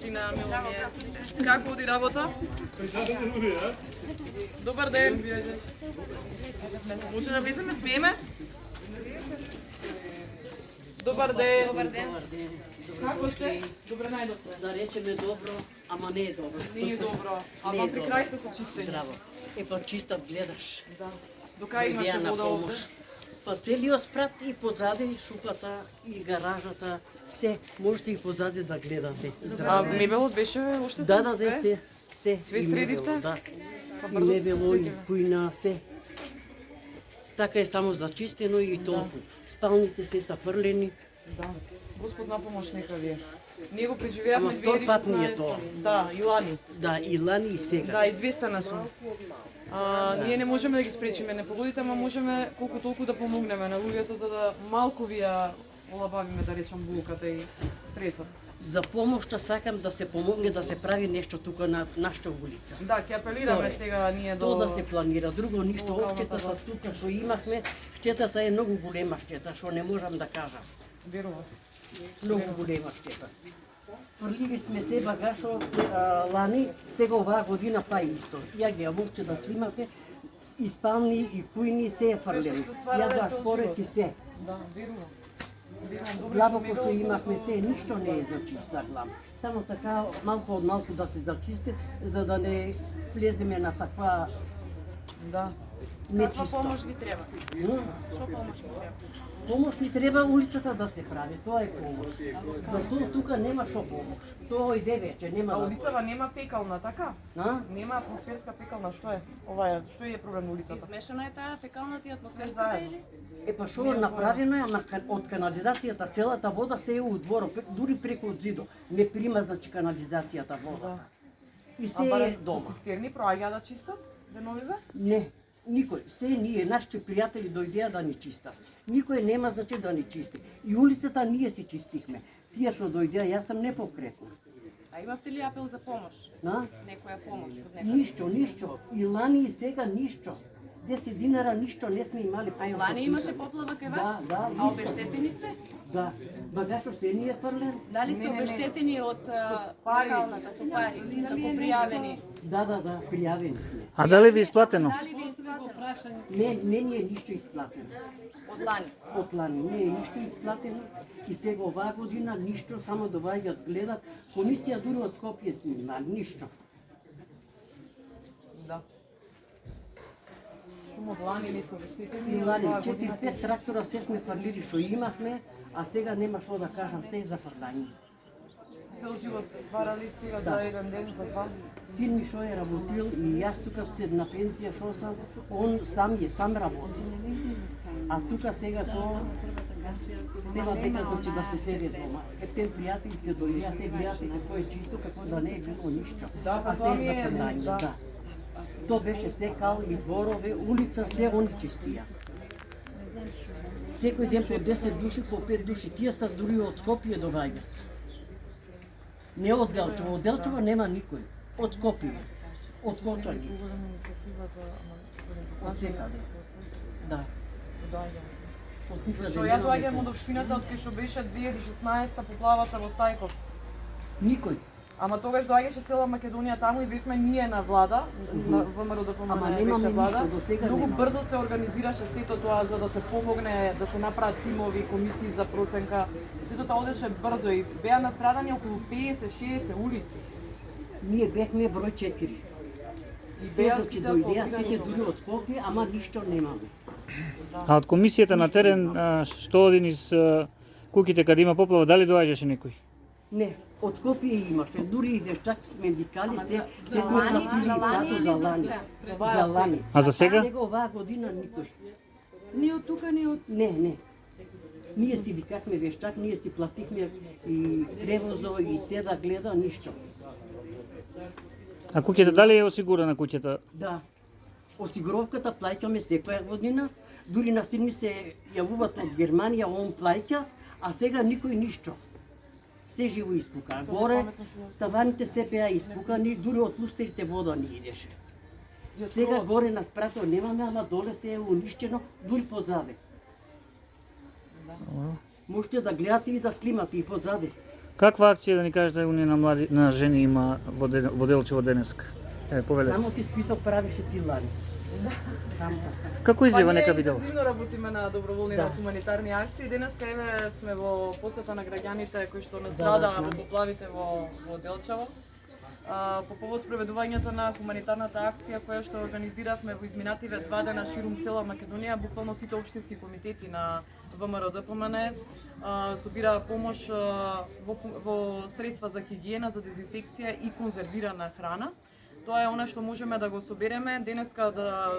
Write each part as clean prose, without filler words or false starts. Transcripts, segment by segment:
Кристина, Миломија. Како оди работа? Добар ден. Може да влеземе, смееме? Добар ден. Добар ден. Како сте? Добре, најдобро. Да речеме добро, ама не е добро. Не е добро. Ама при крај сте со чистење. Здраво. Па чистат гледаш. Да. До кај имаше вода овде? Па целиот спрат и позади шупата и гаражата, се можете и позади да гледате. А мебелот беше уште? Да, се. Све И средивте? мебело, да. Па И брзо мебело, и се кујна, се. Така е само зачистено и толку. Спалните се са фрлени. Да. Господ на помош нека ви е. Ние го преживеавме Ама втор пат ни е 2016. тоа. Да, и лани. Да, и лани и сега. Да, известена сум. Ние не можеме да ги спречиме непогодите, ама можеме колку толку да помогнеме на луѓето за да малку ви ја олабавиме, да речам, булката и стресот. За помошта сакам да се помогне да се прави нешто тука на нашата улица. Да, ќе апелираме Тоа е. сега ние до... Тоа да се планира, друго ништо, локалната обштетата власт. тука што имавме, штетата е многу голема штета, што не можам да кажам. Верувам. Многу голема штета. Фрливи сме се багашо лани, сега оваа година па исто. Ја ги можете да снимате, и спални и кујни се е фрлено. Ја да шпорет и се. Да, верувам. Длабоко што имавме се, ништо не е значи заглам. Само така малку од малку да се зачисти, за да не влеземе на таква Да. Каква нечисто. помош ви треба? Што помош ви треба? Помош ни треба улицата да се прави, тоа е помош. Зашто тука нема шо помош. Тоа иде вече, нема А да. улицава нема пекална, така? А? Нема атмосферска пекална, што е? Ова е, што е проблем на улицата? Измешана е таа фекалната и атмосферската заедно. или? Па шо направено е, ама од канализацијата целата вода се е у дворот, дури преку зидо. Не прима значи канализацијата водата. И се е дома. Цистерни проаѓа да чистат деновиве? Не, никој. Се ние, нашите пријатели дојдеа да ни чистат. Никој нема значи да ни чисти. И улицата ние си чистихме. Тие што дојдеа, јас сам непокретна. А имавте ли апел за помош? На? Некоја помош од некој? Ништо. И лани и сега ништо. 10 динара ништо не сме имали. А и лани имаше поплава кај вас? Да, А исто. обештетени сте? Да. Багашо се ни е фрлен? Дали сте Не. обештетени од пари. локалната со пари, како пријавени? Да, пријавени сме. А дали ви исплатено? Дали ви исплатено Не ни е ништо исплатено. од лани? Од лани не е ништо исплатено. И сега оваа година ништо, само доаѓаат гледат. Комисија дури од Скопје сме имали, ништо. Да. Шум од лани или сте обештетени? И лани 4-5 трактора се сме фрлили што имавме, а сега нема што да кажам, се е зафрлање. Цел живот сте стварали сега Да. за еден ден, за два? Син ми што е работил и јас тука се на пензија што сам, он сам работи. А тука сега тоа нема дека значи да се седе дома. Ептен пријателите дојдеа, те гледаат како е чисто, како да не е било ништо. Да, А се тоа е ми е, зафрлање, да. да. То беше се кал и дворове, улица, се они чистија. Секој ден по 10 души, по 5 души, тие са дури од Скопје доаѓаат. Не од Делчево, од Делчево нема никој. Од Скопје, од Кочани, од секаде. Да. Од никаде Што ја нема доаѓам никој. од општината од кај што беше 2016 поплавата во Стајковци. Никој. Ама тогаш доаѓаше цела Македонија таму и бевме ние на влада, на ВМРО ДПМН Ама беше немаме влада. ништо, до сега Многу нема. брзо се организираше сето тоа за да се помогне, да се направат тимови, комисии за проценка. Сето тоа одеше брзо и беа настрадани околу 50-60 улици. Ние бевме број 4. И Се беа значи сите дојдеа асфалтирани сите дома. дури од Скопје, ама ништо немаме. А од комисијата на терен што оди низ куќите каде има поплава, дали доаѓаше некој? Не, од Скопје имаше, дури и вештак медикали се сме лани, платили за лани плату или за за лани. се? За лани. А за сега? Сега оваа година никој. Ни од тука, ни од... Не. Ние си викавме вештак, ние си платихме и превозо и се да гледа ништо. А куќата дали е осигурана куќата? Да. Осигуровката плаќаме секоја година, дури на син ми се јавуваат од Германија, он плаќа, а сега никој ништо. Се живо испука. Горе таваните се беа испукани, дури од лустерите вода не идеше. Сега горе на спратот немаме, ама доле се е уништено, дури позаде. Можете да гледате и да снимате и позаде. Каква акција да ни кажете Унија на млади на жени има во Делчево денеска? Повелете. Само ти список правише ти Лари. Како изјава нека Па ние видел? интензивно работиме на доброволни Да. на хуманитарни акции. Денеска еве сме во посета на граѓаните кои што настрадаа знам. во поплавите во Делчево. По повод спроведувањето на хуманитарната акција која што организиравме во изминативе 2 дена ширум цела Македонија, буквално сите општински комитети на ВМРО-ДПМН собираа помош во средства за хигиена, за дезинфекција и конзервирана храна. Тоа е она што можеме да го собереме. Денеска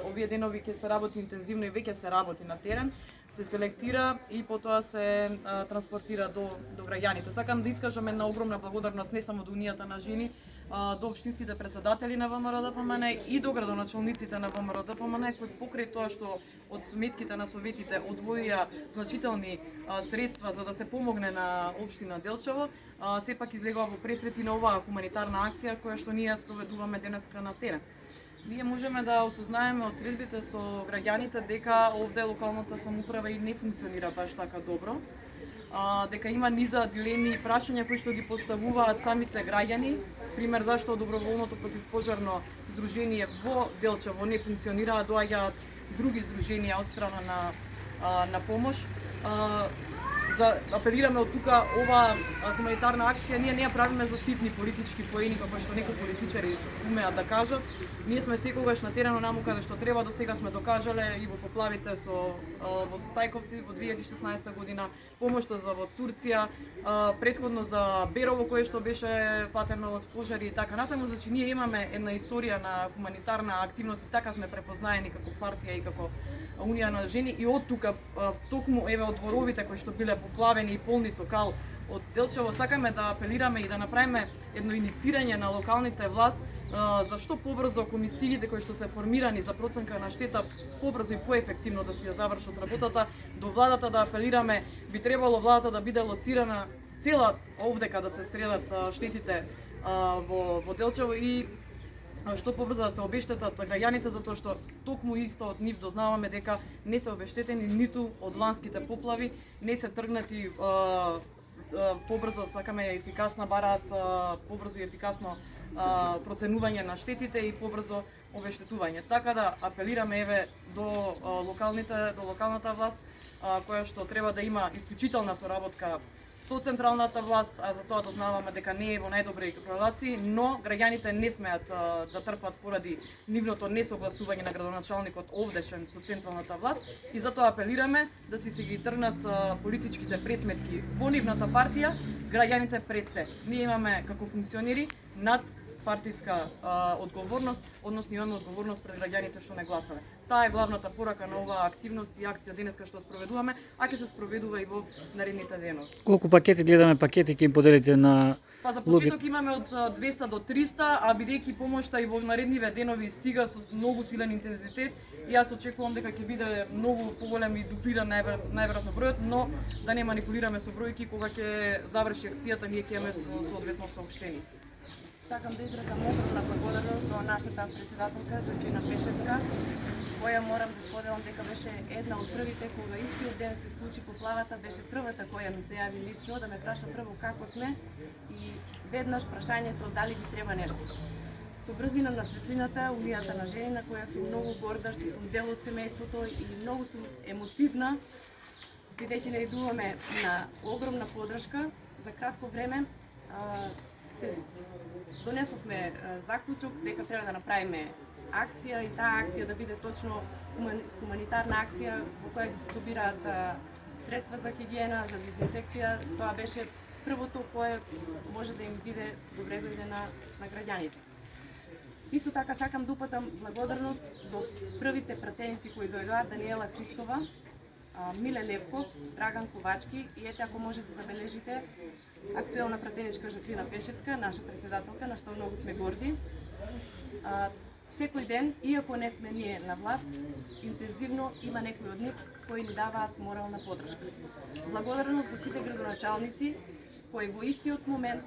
овие денови ќе се работи интензивно и веќе се работи на терен, се селектира и потоа се транспортира до граѓаните. Сакам да искажам една огромна благодарност не само до Унијата на жени, до општинските председатели на ВМРО-ДПМН и до градоначалниците на ВМРО-ДПМН кои покрај тоа што од сметките на советите одвоија значителни средства за да се помогне на општина Делчево, сепак излегува во пресрети на оваа хуманитарна акција која што ние спроведуваме денеска на терен. Ние можеме да осознаеме од средбите со граѓаните дека овде локалната самоуправа и не функционира баш така добро, дека има низа дилеми и прашања кои што ги поставуваат самите граѓани. Пример зашто доброволното противпожарно здружение во Делчево не функционира, доаѓаат други здруженија од страна на помош. Апелираме од тука ова хуманитарна акција, ние не ја правиме за ситни политички поени како што некои политичари умеат да кажат. Ние сме секогаш на терено наму каде што треба, до сега сме докажале и во поплавите во Стајковци во 2016 година, помошта во Турција, претходно за Берово кое што беше патено од пожари и така натаму. Значи ние имаме една историја на хуманитарна активност и така сме препознаени како партија и како Унија на жени и од тука токму еве од дворовите кои што биле поплавени и полни со кал од Делчево сакаме да апелираме и да направиме едно иницирање на локалните власт за што побрзо комисиите кои што се формирани за проценка на штета побрзо и поефективно да си ја завршат работата. До владата да апелираме, би требало владата да биде лоцирана цела овдека да се средат штетите во Делчево и што побрзо да се обештетат граѓаните, затоа што токму исто од нив дознаваме дека не се обештетени ниту од ланските поплави, не се тргнати побрзо, сакаме ефикасна бараат побрзо и ефикасно проценување на штетите и побрзо обештетување. Така да апелираме еве до локалната власт која што треба да има исклучителна соработка со централната власт, а за тоа дознаваме дека не е во најдобри релации, но граѓаните не смеат да трпат поради нивното несогласување на градоначалникот овдешен со централната власт и затоа апелираме да си ги тргнат политичките пресметки во нивната партија, граѓаните пред се. Ние имаме како функционери над партиска одговорност, односно имаме одговорност пред граѓаните што не гласале. Таа е главната порака на оваа активност и акција денеска што спроведуваме, а ќе се спроведува и во наредните денови. Колку пакети гледаме пакети ќе им поделите на Па за почеток имаме од 200 до 300, а бидејќи помошта и во наредниве денови стига со многу силен интензитет, и јас очекувам дека ќе биде многу поголем и дуплиран најверојатно бројот, но да не манипулираме со бројки, кога ќе заврши акцијата ние ќе имаме соодветно соопштение. Сакам да изразам огромна благодарност до нашата председателка Жаклина Пешевска, која морам да споделам дека беше една од првите кога истиот ден се случи поплавата, беше првата која ми се јави лично да ме праша прво како сме и веднаш прашањето дали ви треба нешто. Со брзина на светлината, Унијата на жени, на која сум многу горда што сум дел од семејството и многу сум емотивна, бидејќи наидуваме на огромна поддршка за кратко време, се донесовме заклучок дека треба да направиме акција и таа акција да биде точно хуманитарна акција во која да се собираат средства за хигиена, за дезинфекција. Тоа беше првото кое може да им биде добре дојде на граѓаните. Исто така сакам да упатам благодарност до првите пратеници кои дојдоа, Даниела Христова, Миле Левков, Драган Ковачки и ете ако може да забележите актуелна пратеничка Жаклина Пешевска, наша председателка, на што многу сме горди. Секој ден, иако не сме ние на власт, интензивно има некои од нив кои ни даваат морална поддршка. Благодарност до сите градоначалници кои во истиот момент,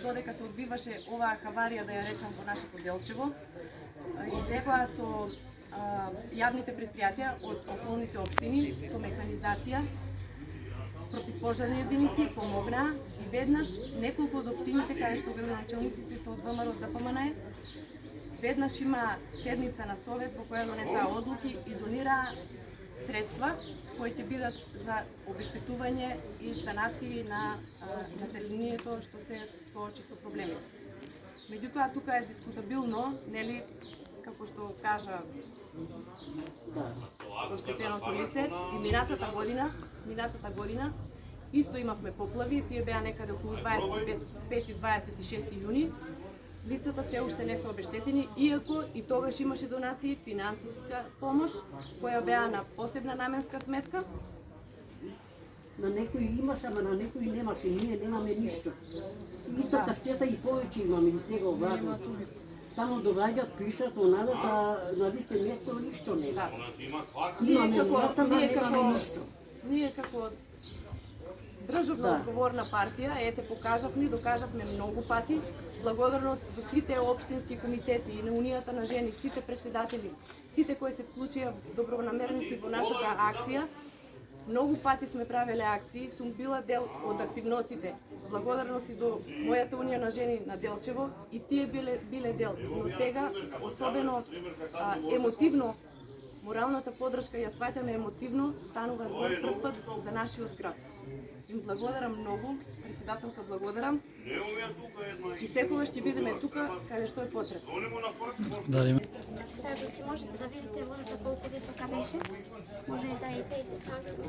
додека се одбиваше оваа хаварија, да ја речам, во нашето Делчево, излегоа со јавните предпријатија од околните општини со механизација, противпожарни единици помогнаа И веднаш неколку од општините каде што градоначалниците се од ВМРО ДПМН, веднаш има седница на совет во која донесаа одлуки и донираа средства кои ќе бидат за обештетување и санации на населението што се соочи со проблеми. Меѓутоа тука е дискутабилно, нели, како што кажа оштетеното лице, и минатата година исто имавме поплави, тие беа некаде околу 25 и 26 јуни. Лицата се уште не се обештетени, иако и тогаш имаше донации, финансиска помош, која беа на посебна наменска сметка. На некои имаше, ама на некои немаше, ние немаме ништо. Истата штета и повеќе имаме и сега обратно. Само доаѓаат, пишат, онадата на лице место ништо не. Имаме власт, ама немаме ништо. Ние како државна одговорна партија, ете покажавме и докажавме многу пати, благодарност до сите општински комитети и на Унијата на жени, сите председатели, сите кои се вклучија добронамерници во нашата акција. Многу пати сме правеле акции, сум била дел од активностите. Благодарност и до мојата Унија на жени на Делчево, и тие биле дел. Но сега, особено емотивно, моралната поддршка ја сваќаме емотивно, станува збор прв пат за нашиот град. Им благодарам многу, председателка благодарам. И секогаш ќе бидеме тука каде што е потребно. Значи можете да видите водата колку висока беше, може да е 50 см.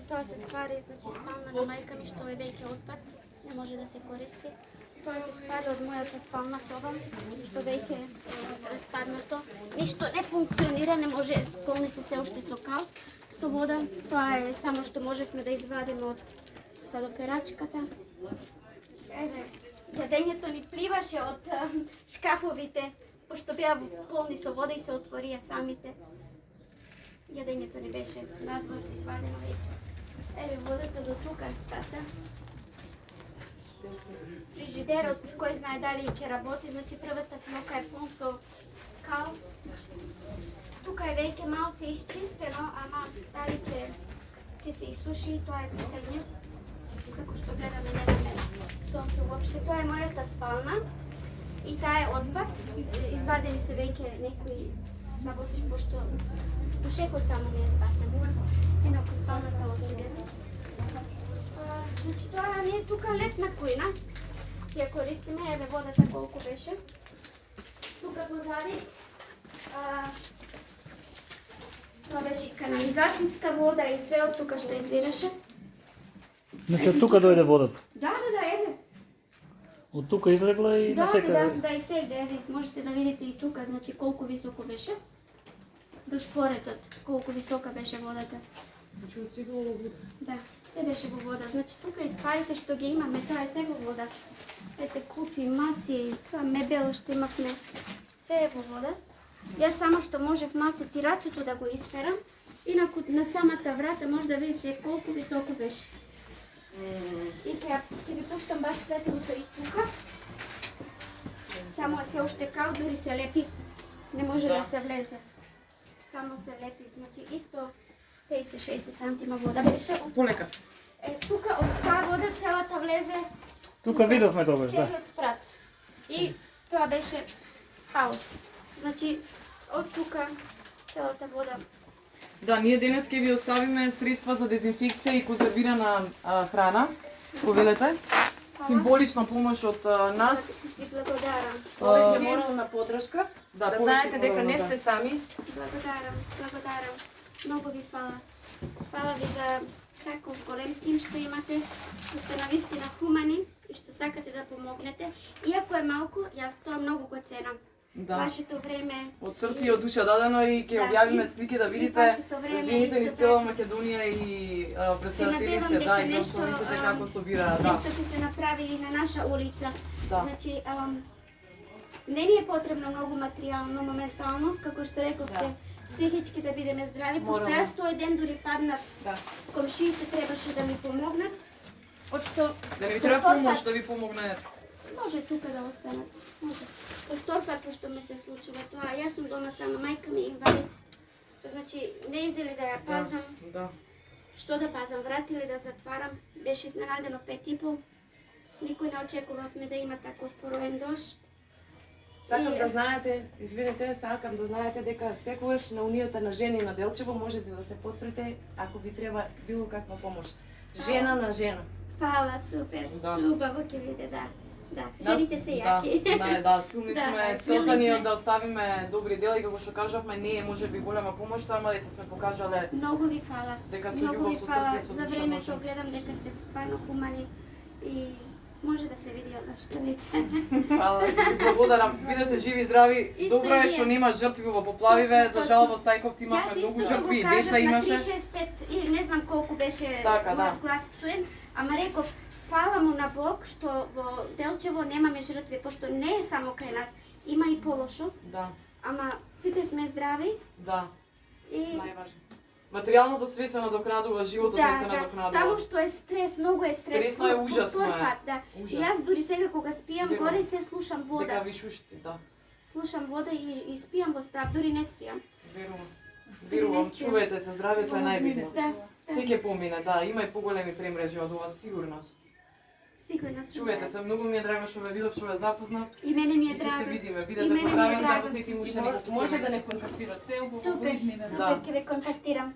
Тоа се ствари, значи спална на мајка ми што е веќе отпад, не може да се користи. Тоа се ствари од мојата спална соба, што веќе е распаднато. Ништо не функционира, не може, полни се уште со кал, со вода. Тоа е само што можевме да извадиме од садоперачката. Јадењето ни пливаше од шкафовите, пошто беа полни со вода и се отворија самите. Јадењето ни беше надвор извадено веќе. Еве водата до тука стаса. Фрижидерот, кој знае дали ќе работи, значи првата флока е пун со кал. Тука е веќе малце исчистено, ама дали ќе се исуши, тоа е питање. Како што гледаме, немаме сонце уопште. Тоа е мојата спална и таа е отпад. Извадени се веќе некои работи, пошто пушекот само ми е спасен. Инаку спалната отиде. Значи тоа не е тука летна кујна. Си ја користиме, еве водата колку беше. Тука позади тоа беше канализацијска вода и све од тука што извираше. Значи од тука дојде водата. Да, еве. Од тука излегла и насекаде. Да, и сегде, еве, можете да видите и тука, значи колку високо беше. До шпоретот, колку висока беше водата. Значи освигало во вода. Да, се беше во вода. Значи тука и стварите што ги имаме, тоа е се во вода. Ете купи, маси, тоа мебело што имавме, се е во вода. Јас само што можев малце тирацото да го исперам, инаку на самата врата може да видите колку високо беше. И ќе ви пуштам баш светлото и тука. Таму е се уште кал, дури се лепи, не може да се влезе. Таму се лепи, значи исто 50-60 сантима вода беше. Полека. Тука од таа вода целата влезе. Тука видовме тогаш, да. Целиот спрат. И тоа беше хаос. Значи од тука целата вода. Да, ние денес ќе ви оставиме средства за дезинфекција и конзервирана храна. Повелете. Символична помош од нас. И благодарам. Повеќе морална поддршка. Да, знаете дека не сте сами. Благодарам. Многу ви фала. Фала ви за таков голем тим што имате, што сте навистина хумани и што сакате да помогнете. Иако е малку, јас тоа многу го ценам. Да. Вашето време. Од срце и од душа дадено и ќе објавиме слики да видите жените низ цела Македонија и представителите, да, и достоинците како собираат. Да. Нешто ќе се направи и на наша улица. Да. Значи, не ни е потребно многу материјално моментално, како што рековте, психички да бидеме здрави, пошто јас тој ден дури паднав. Да. Комшиите требаше да ми помогнат. Отшто да ви треба помош да ви помогнат. Може тука да останат. Може. Од втор пат пошто ми се случува тоа, јас сум дома сама, мајка ми инвалид. Значи, не изели да ја пазам. Да. Што да пазам, врати ли да затварам, беше изненадено 5:30. Никој не очекувавме да има таков пороен дожд. Сакам И- да знаете, извинете, сакам да знаете дека секогаш на Унијата на жени на Делчево можете да се потпрете ако ви треба било каква помош. Жена на жена. Фала, супер. Да. Убаво ќе биде, да. Да, жените се јаки. Да, силни Да, сме. силни Целта ни е сме. да оставиме добри дела и како што кажавме, не е можеби голема помош, ама дека сме покажале Многу ви фала. дека со Многу љубов, ви со фала срце, со за душа времето. може. Гледам дека сте стварно хумани и може да се види од наштаните. Фала, благодарам. Бидете живи и здрави. Исто Добро е вие. што нема жртви во поплавиве. Точно, За жал точно. во Стајковци Јас имавме многу исто жртви, го и деца кажав на имаше. 365 и не знам колку беше Така, да. мојот глас чуен, ама реков фала му на Бог што во Делчево немаме жртви, пошто не е само кај нас, има и полошо, Да, ама сите сме здрави да, и најважно. Материјалното све се надокнадува, животот не се само надокнадува. што е стрес, многу е стрес. Стресно е, По ужасно тој е. пат, да. Ужас. И јас дури сега кога спијам Верувам. горе се слушам Дека вода. ви шушти, да. Слушам вода и спијам во страв, дури не спијам. Верувам. Верувам, чувајте се, здравето е најбитно. Да, Се ќе помине, да, има и поголеми премрежи од ова, сигурно. сигурна сум. Чувајте јас. се, многу ми е драго што ве видов, што ве запознав. И мене ми е И ќе се драго. видиме, И бидете мене ми е поздравени, да драго. посетиме уште Може, неколку може да семејства. не контактирате. Супер, Да. супер, ќе ве контактирам.